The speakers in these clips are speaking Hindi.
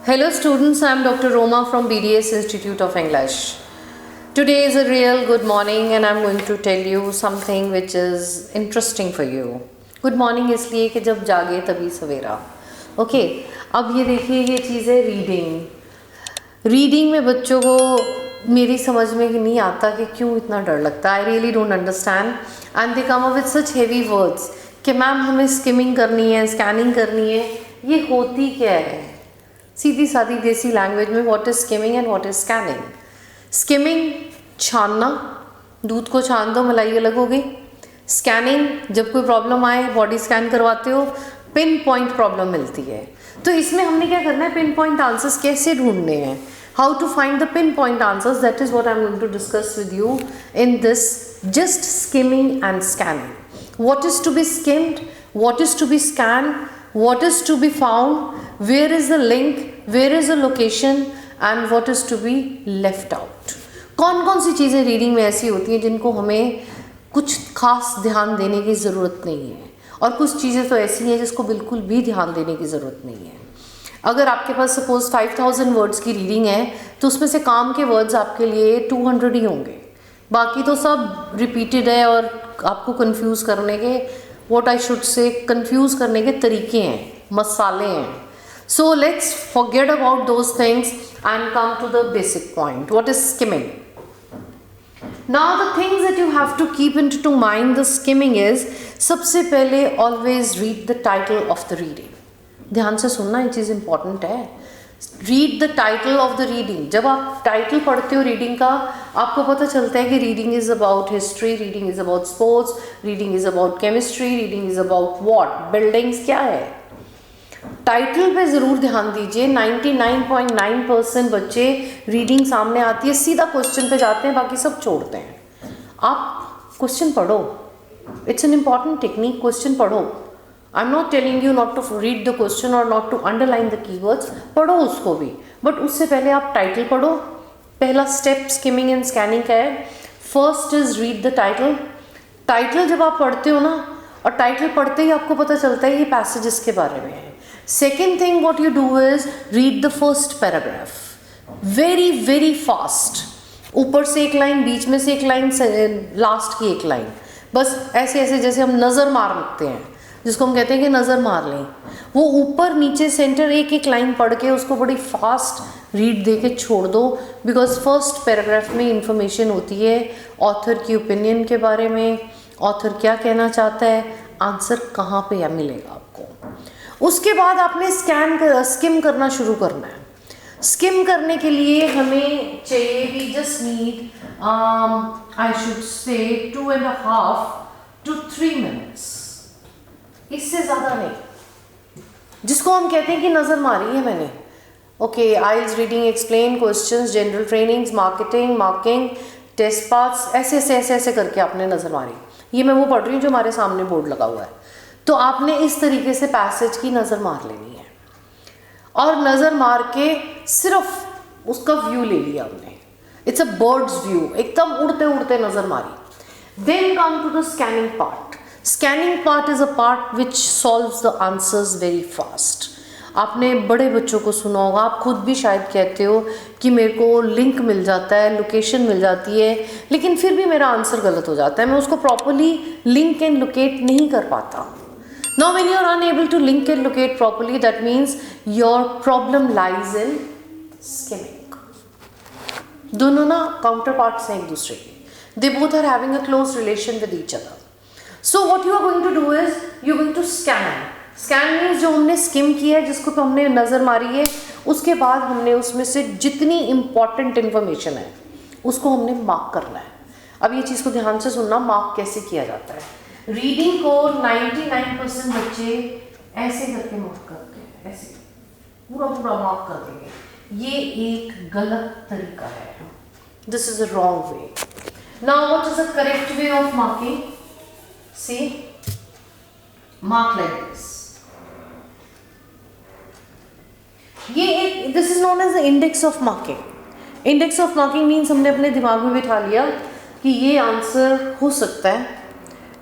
Hello students, I am Dr. Roma from BDS Institute of English. Today is a real good morning and I am going to tell you something which is interesting for you. Good morning इसलिए कि जब जागे तभी सवेरा. ओके, अब ये देखिए ये चीज़ है रीडिंग में बच्चों को मेरी समझ में नहीं आता कि क्यों इतना डर लगता है. I really don't understand and they come up with such heavy words कि मैम हमें स्किमिंग करनी है, स्कैनिंग करनी है. ये होती क्या है? सीधी सादी देसी लैंग्वेज में what is skimming and what is scanning. Skimming छानना, दूध को छान दो मलाई अलग हो गई. स्कैनिंग जब कोई प्रॉब्लम आए बॉडी स्कैन करवाते हो, पिन पॉइंट प्रॉब्लम मिलती है. तो इसमें हमने क्या करना है, पिन पॉइंट आंसर्स कैसे ढूंढने हैं, how to find the pin point answers. That is what I am going to discuss with you in this just skimming and scanning. What is to be skimmed, what is to be scan, what is to be found, where is the link, where is the location and what is to be left out. कौन कौन सी चीज़ें रीडिंग में ऐसी होती हैं जिनको हमें कुछ खास ध्यान देने की ज़रूरत नहीं है और कुछ चीज़ें तो ऐसी हैं जिसको बिल्कुल भी ध्यान देने की ज़रूरत नहीं है. अगर आपके पास सपोज 5000 वर्ड्स की रीडिंग है तो उसमें से काम के वर्ड्स आपके लिए 200 ही होंगे, बाकी तो सब रिपीटेड है और आपको कंफ्यूज करने के what I should say confuse करने के तरीके हैं, मसाले हैं. So let's forget about those things and come to the basic point. What is skimming? Now the things that you have to keep into mind the skimming is, सबसे पहले always read the title of the reading. ध्यान से सुनना, ये चीज़ important है. Read the title of the reading. जब आप टाइटल पढ़ते हो रीडिंग का, आपको पता चलता है कि reading is about history, reading is about sports, reading is about chemistry, reading is about what, buildings, क्या है. टाइटल पे ज़रूर ध्यान दीजिए. 99.9% बच्चे रीडिंग सामने आती है सीधा क्वेश्चन पे जाते हैं, बाकी सब छोड़ते हैं. आप क्वेश्चन पढ़ो, it's an important technique. Question पढ़ो. I'm not telling you not to read the question or not to underline the keywords. पढ़ो उसको भी, बट उससे पहले आप टाइटल पढ़ो. पहला स्टेप स्किमिंग एंड स्कैनिंग का है. First is read the title. Title जब आप पढ़ते हो ना, और टाइटल पढ़ते ही आपको पता चलता है ये पैसेज इसके बारे में है. Second thing what you do is read the first paragraph very very fast. ऊपर से एक लाइन, बीच में से एक लाइन, लास्ट की एक लाइन, बस ऐसे ऐसे जैसे हम नज़र मार सकते हैं, जिसको हम कहते हैं कि नज़र मार लें. वो ऊपर नीचे सेंटर एक एक लाइन पढ़ के उसको बड़ी फास्ट रीड दे के छोड़ दो. बिकॉज फर्स्ट पैराग्राफ में इंफॉर्मेशन होती है ऑथर की ओपिनियन के बारे में, ऑथर क्या कहना चाहता है, आंसर कहाँ पे या मिलेगा आपको. उसके बाद आपने स्किम करना शुरू करना है. स्किम करने के लिए हमें चाहिए, we just need I should say 2.5 to 3 minutes, इससे ज़्यादा नहीं. जिसको हम कहते हैं कि नज़र मारी है मैंने. Okay, IELTS reading, explain, questions, general trainings, marketing, marking, test pass, ऐसे ऐसे ऐसे ऐसे करके आपने नज़र मारी. ये मैं वो पढ़ रही हूँ जो हमारे सामने बोर्ड लगा हुआ है. तो आपने इस तरीके से पैसेज की नज़र मार लेनी है और नज़र मार के सिर्फ उसका व्यू ले लिया हमने. इट्स अ बर्ड्स व्यू, एकदम उड़ते उड़ते नज़र मारी. Then come to the scanning part. Scanning part is a part which solves the answers very fast. आपने बड़े बच्चों को सुना होगा, आप खुद भी शायद कहते हो कि मेरे को लिंक मिल जाता है, लोकेशन मिल जाती है, लेकिन फिर भी मेरा आंसर गलत हो जाता है, मैं उसको प्रॉपरली लिंक एंड लोकेट नहीं कर पाता. Now when you are unable to link and locate properly, that means your problem lies in skimming. दोनों ना काउंटर पार्ट्स हैं एक दूसरे के. They both are having a close relation with each other. So what you are going to do is you are going to scan. Scan means जो हमने स्किम किया है, जिसको तो हमने नज़र मारी है, उसके बाद हमने उसमें से जितनी इम्पॉर्टेंट इन्फॉर्मेशन है उसको हमने मार्क करना है. अब ये चीज़ को ध्यान से सुनना, मार्क कैसे किया जाता है. रीडिंग को 99% बच्चे ऐसे करके मार्क करते हैं, ऐसे पूरा पूरा मार्क कर देंगे. ये एक गलत तरीका है. This is a wrong way. Now what is the correct way of marking? See, mark like this. ये एक, this is known as the index of marking. Index of marking means हमने अपने दिमाग में बिठा लिया कि ये आंसर हो सकता है,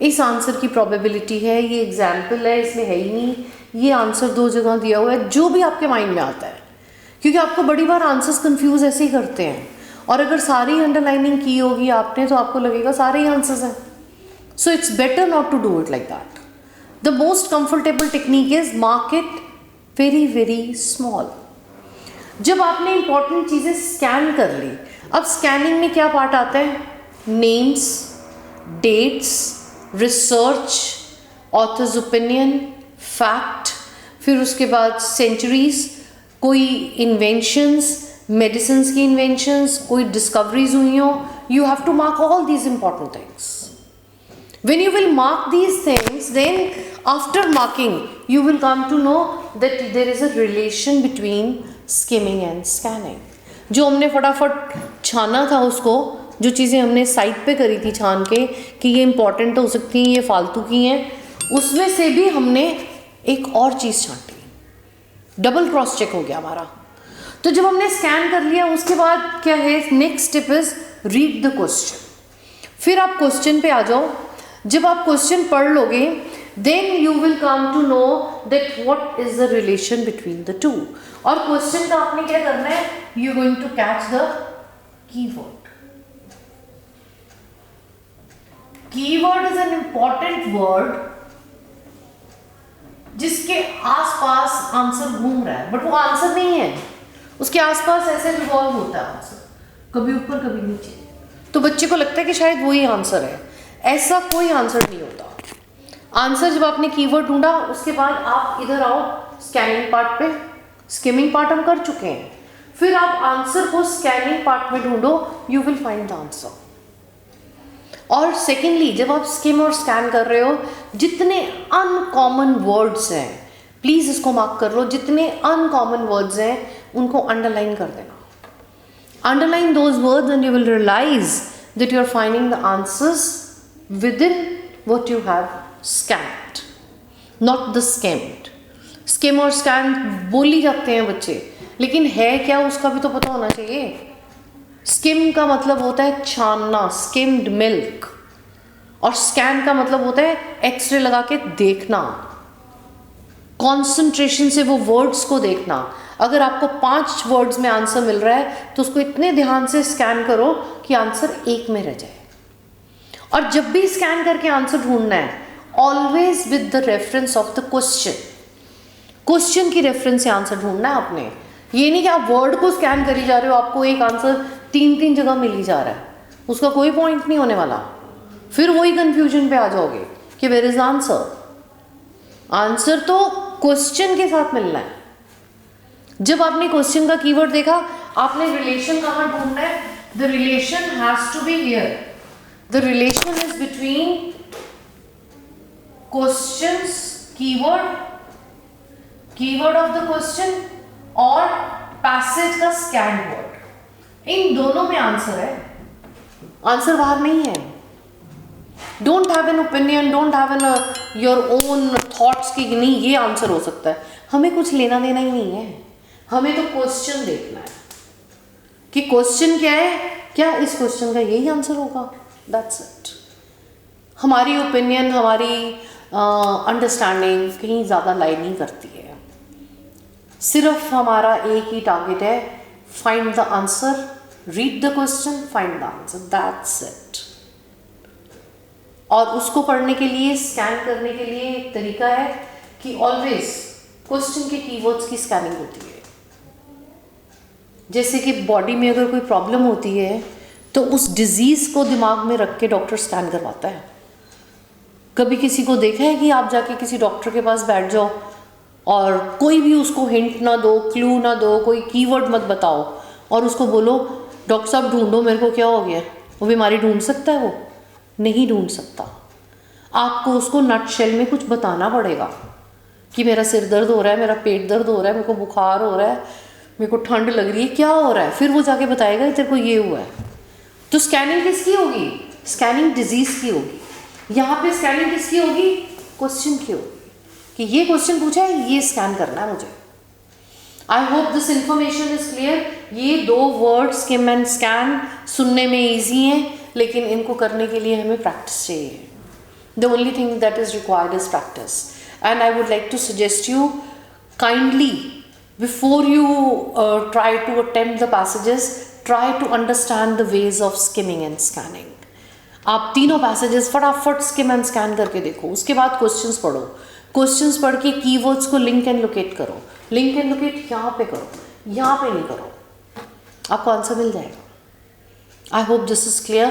इस आंसर की प्रोबेबिलिटी है, ये एग्जाम्पल है, इसमें है ही नहीं, ये आंसर 2 जगह दिया हुआ है, जो भी आपके माइंड में आता है क्योंकि आपको बड़ी बार आंसर्स कंफ्यूज ऐसे ही करते हैं, और अगर सारी अंडरलाइनिंग की होगी आपने तो आपको लगेगा सारे ही आंसर्स हैं. So it's better not to do it like that. The most comfortable technique is mark it very very small. जब आपने इंपॉर्टेंट चीज़ें स्कैन कर ली, अब स्कैनिंग में क्या पार्ट आता है? Names, dates, research, authors opinion, fact, फिर उसके बाद सेंचुरीज, कोई इन्वेंशंस, मेडिसिन की इन्वेंशंस, कोई डिस्कवरीज हुई हो. You have to mark all these important things. When you will mark these things, then after marking, you will come to know that there is a relation between skimming and scanning. जो हमने फटाफट छाना था उसको, जो चीज़ें हमने साइड पे करी थी छान के कि ये इंपॉर्टेंट हो सकती हैं, ये फालतू की हैं, उसमें से भी हमने एक और चीज़ छांटी. डबल क्रॉस चेक हो गया हमारा. तो जब हमने स्कैन कर लिया, उसके बाद क्या है? Next step is read the question. फिर आप क्वेश्चन पे आ जाओ. जब आप क्वेश्चन पढ़ लोगे, then you will come to know that what is the relation between the two. और क्वेश्चन का आपने क्या करना है? You going to catch the keyword. Keyword is an important word जिसके आसपास आंसर घूम रहा है, बट वो आंसर नहीं है. उसके आसपास ऐसे रिवॉल्व होता है आंसर, कभी ऊपर कभी नीचे. तो बच्चे को लगता है कि शायद वही आंसर है. ऐसा कोई आंसर नहीं होता. आंसर जब आपने कीवर्ड ढूंढा, उसके बाद आप इधर आओ स्कैनिंग पार्ट पे. स्किमिंग पार्ट हम कर चुके हैं. फिर आप आंसर को स्कैनिंग पार्ट में ढूंढो, you will find the answer. और सेकेंडली, जब आप स्किम और स्कैन कर रहे हो, जितने अनकॉमन वर्ड्स हैं, प्लीज इसको मार्क कर लो. जितने अनकॉमन वर्ड्स हैं उनको अंडरलाइन कर देना. Underline those words and you will realise that you are finding the answers within what you have scanned, not the skimmed. Skim और scan बोल ही जाते हैं बच्चे, लेकिन है क्या उसका भी तो पता होना चाहिए. Skim का मतलब होता है छानना, skimmed milk, और scan का मतलब होता है एक्सरे लगा के देखना, कॉन्सेंट्रेशन से वो वर्ड्स को देखना. अगर आपको 5 वर्ड्स में आंसर मिल रहा है तो उसको इतने ध्यान से स्कैन करो कि आंसर एक में रह जाए. और जब भी स्कैन करके आंसर ढूंढना है, always with the reference of the question. Question की रेफरेंस से आंसर ढूंढना है आपने. ये नहीं कि आप वर्ड को स्कैन करी जा रहे हो, आपको एक आंसर 3 जगह मिल ही जा रहा है, उसका कोई पॉइंट नहीं होने वाला. फिर वही कंफ्यूजन पे आ जाओगे कि वेयर इज आंसर. आंसर तो क्वेश्चन के साथ मिलना है. जब आपने क्वेश्चन का कीवर्ड देखा, आपने रिलेशन कहाँ ढूंढना है? The relation has to be here. The relation is between questions keyword, keyword of the question, और पैसेज का स्कैन वर्ड. इन दोनों में आंसर है. आंसर बाहर नहीं है. Don't have an opinion, don't have an your own thoughts कि नहीं ये आंसर हो सकता है. हमें कुछ लेना देना ही नहीं है. हमें तो क्वेश्चन देखना है कि क्वेश्चन क्या है, क्या इस क्वेश्चन का यही आंसर होगा. That's it. हमारी ओपिनियन, हमारी अंडरस्टैंडिंग कहीं ज़्यादा लाई नहीं करती है. सिर्फ हमारा एक ही टारगेट है, find the answer, read the question, find the answer. That's it. और उसको पढ़ने के लिए, स्कैन करने के लिए एक तरीका है कि ऑलवेज क्वेश्चन के कीवर्ड्स की स्कैनिंग होती है. जैसे कि बॉडी में अगर कोई प्रॉब्लम होती है तो उस डिजीज़ को दिमाग में रख के डॉक्टर स्कैन करवाता है. कभी किसी को देखा है कि आप जाके किसी डॉक्टर के पास बैठ जाओ और कोई भी उसको हिंट ना दो, क्लू ना दो, कोई कीवर्ड मत बताओ और उसको बोलो डॉक्टर साहब ढूंढो मेरे को क्या हो गया? वो बीमारी ढूंढ सकता है? वो नहीं ढूंढ सकता. आपको उसको नटशेल में कुछ बताना पड़ेगा कि मेरा सिर दर्द हो रहा है, मेरा पेट दर्द हो रहा है, मेरे को बुखार हो रहा है, मेरे को ठंड लग रही है, क्या हो रहा है? फिर वो जाके बताएगा तेरे को ये हुआ है. तो स्कैनिंग किसकी होगी? स्कैनिंग डिजीज की होगी. यहाँ पे स्कैनिंग किसकी होगी? क्वेश्चन की होगी कि ये क्वेश्चन पूछा है, ये स्कैन करना है मुझे. I hope this information is clear. ये 2 वर्ड स्किम एंड स्कैन सुनने में ईजी हैं, लेकिन इनको करने के लिए हमें प्रैक्टिस चाहिए. The only thing that is required is practice. And I would like to suggest you, kindly Before you try to attempt the passages, try to understand the ways of skimming and scanning. आप तीनों पैसेजेस फटाफट स्किम एंड स्कैन करके देखो, उसके बाद क्वेश्चंस पढ़ो, क्वेश्चंस पढ़ के कीवर्ड्स को लिंक एंड लोकेट करो, लिंक एंड लोकेट यहाँ पे करो, यहाँ पे नहीं करो, आपको आंसर मिल जाएगा. I hope this is clear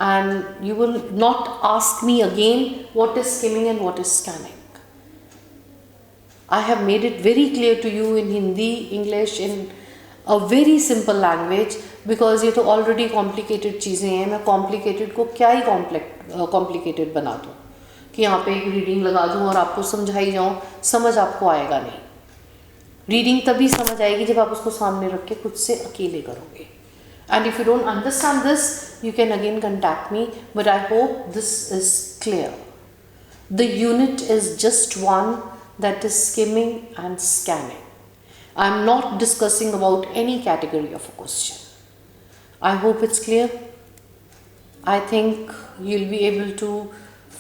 and you will not ask me again what is skimming and what is scanning. I have made it very clear to you in Hindi, English, in a very simple language, because ये तो already complicated चीज़ें हैं. मैं complicated को क्या ही complicated बना दूँ कि यहाँ पे एक रीडिंग लगा दूँ और आपको समझाई जाऊँ, समझ आपको आएगा नहीं. रीडिंग तभी समझ आएगी जब आप उसको सामने रख के खुद से अकेले करोगे. And if you don't understand this, you can again contact me, but I hope this is clear. The unit is just one, that is skimming and scanning. I am not discussing about any category of a question. I hope it's clear. I think you'll be able to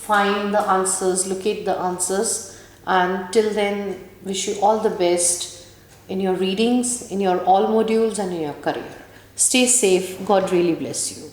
find the answers, locate the answers, and till then wish you all the best in your readings, in your all modules and in your career. Stay safe. God really bless you.